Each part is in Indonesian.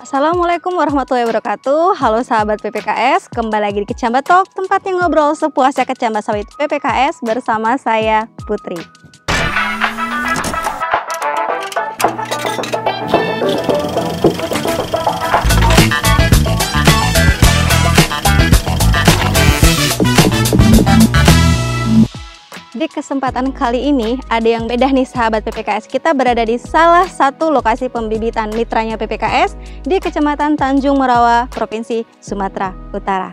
Assalamualaikum warahmatullahi wabarakatuh. Halo sahabat PPKS, kembali lagi di Kecambat Talk, tempatnya ngobrol sepuasnya Kecambat Sawit PPKS bersama saya Putri. Di kesempatan kali ini ada yang beda nih sahabat PPKS. Kita berada di salah satu lokasi pembibitan mitranya PPKS di Kecamatan Tanjung Merawa, Provinsi Sumatera Utara.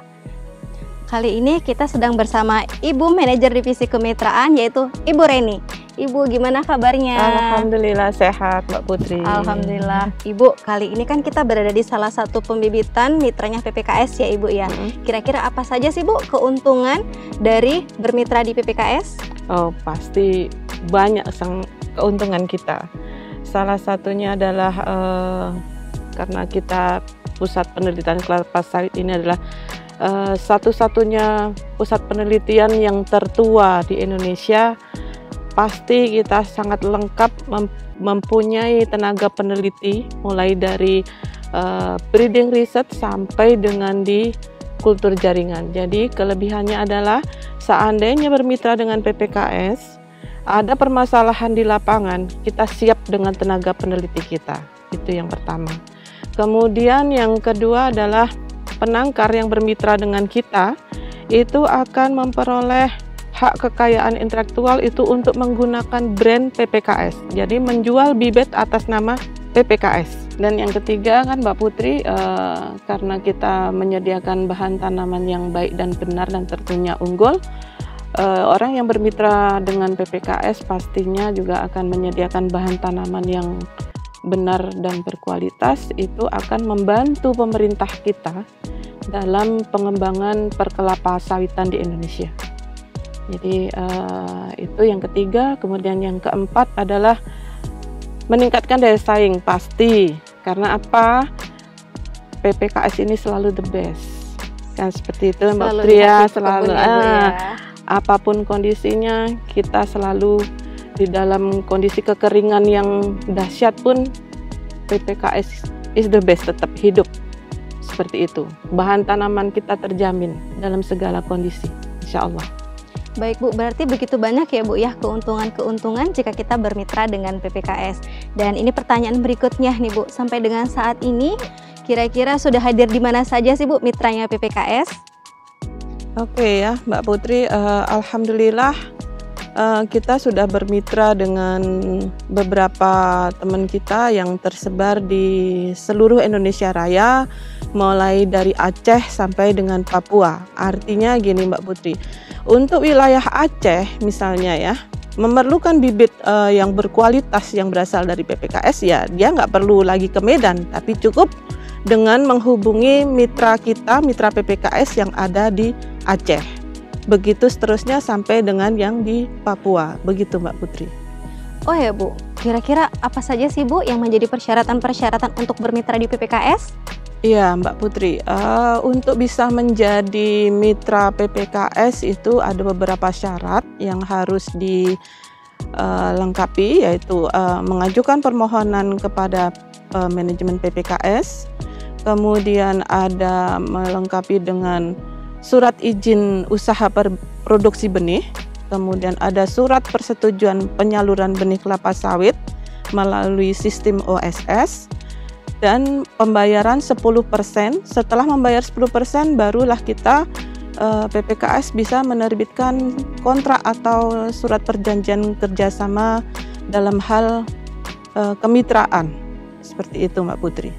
Kali ini kita sedang bersama Ibu Manajer Divisi Kemitraan, yaitu Ibu Reni. Ibu, gimana kabarnya? Alhamdulillah sehat, Mbak Putri. Alhamdulillah. Ibu, kali ini kan kita berada di salah satu pembibitan mitranya PPKS ya Ibu ya. Kira-kira apa saja sih Bu keuntungan dari bermitra di PPKS? Oh, pasti banyak keuntungan kita. Salah satunya adalah karena kita pusat penelitian kelapa sawit ini adalah satu-satunya pusat penelitian yang tertua di Indonesia. Pasti kita sangat lengkap mempunyai tenaga peneliti mulai dari breeding research sampai dengan di kultur jaringan. Jadi kelebihannya adalah seandainya bermitra dengan PPKS, ada permasalahan di lapangan, kita siap dengan tenaga peneliti kita. Itu yang pertama. Kemudian yang kedua adalah penangkar yang bermitra dengan kita itu akan memperoleh hak kekayaan intelektual itu untuk menggunakan brand PPKS. Jadi menjual bibit atas nama PPKS. Dan yang ketiga kan Mbak Putri, karena kita menyediakan bahan tanaman yang baik dan benar dan tentunya unggul, orang yang bermitra dengan PPKS pastinya juga akan menyediakan bahan tanaman yang benar dan berkualitas. Itu akan membantu pemerintah kita dalam pengembangan perkelapa sawitan di Indonesia. Jadi itu yang ketiga. Kemudian yang keempat adalah meningkatkan daya saing pasti. Karena apa? PPKS ini selalu the best. Kan seperti itu Mbak Putri ya, selalu apapun kondisinya kita selalu di dalam kondisi kekeringan yang dahsyat pun PPKS is the best, tetap hidup. Seperti itu. Bahan tanaman kita terjamin dalam segala kondisi, insya Allah. Baik Bu, berarti begitu banyak ya Bu ya keuntungan-keuntungan jika kita bermitra dengan PPKS. Dan ini pertanyaan berikutnya nih Bu, sampai dengan saat ini kira-kira sudah hadir di mana saja sih Bu mitranya PPKS? Oke ya Mbak Putri, alhamdulillah kita sudah bermitra dengan beberapa teman kita yang tersebar di seluruh Indonesia Raya, mulai dari Aceh sampai dengan Papua. Artinya gini Mbak Putri, untuk wilayah Aceh misalnya ya, memerlukan bibit yang berkualitas yang berasal dari PPKS, ya dia nggak perlu lagi ke Medan, tapi cukup dengan menghubungi mitra kita, mitra PPKS yang ada di Aceh. Begitu seterusnya sampai dengan yang di Papua, begitu Mbak Putri. Oh ya Bu, kira-kira apa saja sih Bu yang menjadi persyaratan-persyaratan untuk bermitra di PPKS? Iya Mbak Putri, untuk bisa menjadi mitra PPKS itu ada beberapa syarat yang harus dilengkapi, yaitu mengajukan permohonan kepada manajemen PPKS, kemudian ada melengkapi dengan surat izin usaha produksi benih, kemudian ada surat persetujuan penyaluran benih kelapa sawit melalui sistem OSS, dan pembayaran 10%. Setelah membayar 10% barulah kita PPKS bisa menerbitkan kontrak atau surat perjanjian kerjasama dalam hal kemitraan. Seperti itu Mbak Putri.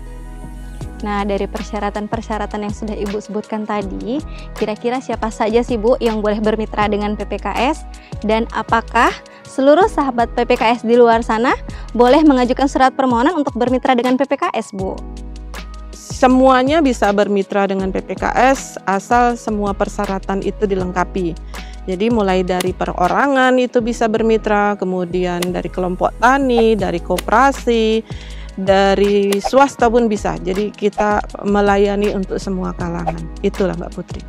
Nah, dari persyaratan-persyaratan yang sudah Ibu sebutkan tadi, kira-kira siapa saja sih Bu yang boleh bermitra dengan PPKS? Dan apakah seluruh sahabat PPKS di luar sana boleh mengajukan surat permohonan untuk bermitra dengan PPKS, Bu? Semuanya bisa bermitra dengan PPKS asal semua persyaratan itu dilengkapi. Jadi mulai dari perorangan itu bisa bermitra, kemudian dari kelompok tani, dari koperasi, dari swasta pun bisa. Jadi kita melayani untuk semua kalangan. Itulah Mbak Putri.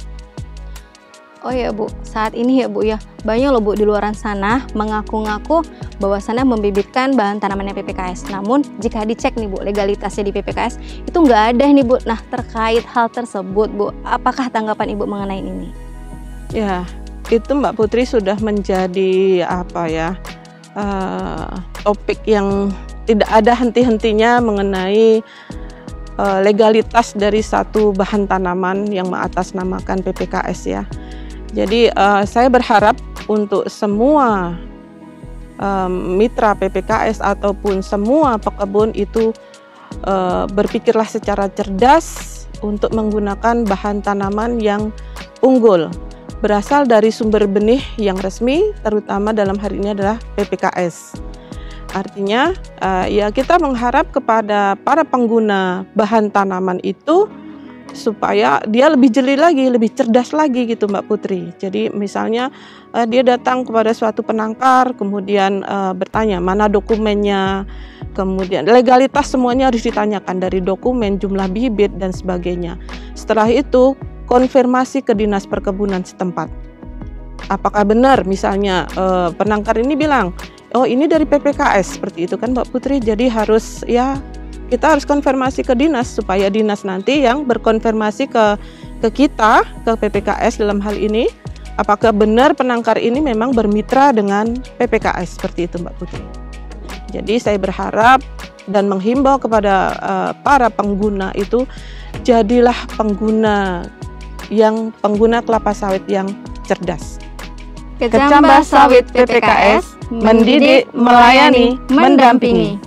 Oh ya Bu, saat ini ya Bu ya, banyak loh Bu di luaran sana mengaku-ngaku bahwasannya membibitkan bahan tanamannya PPKS. Namun jika dicek nih Bu, legalitasnya di PPKS itu nggak ada nih Bu. Nah terkait hal tersebut Bu, apakah tanggapan Ibu mengenai ini? Ya, itu Mbak Putri sudah menjadi topik yang tidak ada henti-hentinya mengenai legalitas dari satu bahan tanaman yang mengatasnamakan PPKS ya. Jadi saya berharap untuk semua mitra PPKS ataupun semua pekebun itu berpikirlah secara cerdas untuk menggunakan bahan tanaman yang unggul, berasal dari sumber benih yang resmi, terutama dalam hari ini adalah PPKS. Artinya ya kita mengharap kepada para pengguna bahan tanaman itu supaya dia lebih jeli lagi, lebih cerdas lagi gitu Mbak Putri. Jadi misalnya dia datang kepada suatu penangkar, kemudian bertanya mana dokumennya, kemudian legalitas semuanya harus ditanyakan dari dokumen, jumlah bibit dan sebagainya. Setelah itu konfirmasi ke Dinas Perkebunan setempat. Apakah benar misalnya penangkar ini bilang, oh ini dari PPKS, seperti itu kan Mbak Putri. Jadi harus kita harus konfirmasi ke dinas supaya dinas nanti yang berkonfirmasi ke kita, ke PPKS dalam hal ini, apakah benar penangkar ini memang bermitra dengan PPKS, seperti itu Mbak Putri. Jadi saya berharap dan menghimbau kepada para pengguna itu, jadilah pengguna kelapa sawit yang cerdas. Kecambah Sawit PPKS, mendidik, melayani, mendampingi.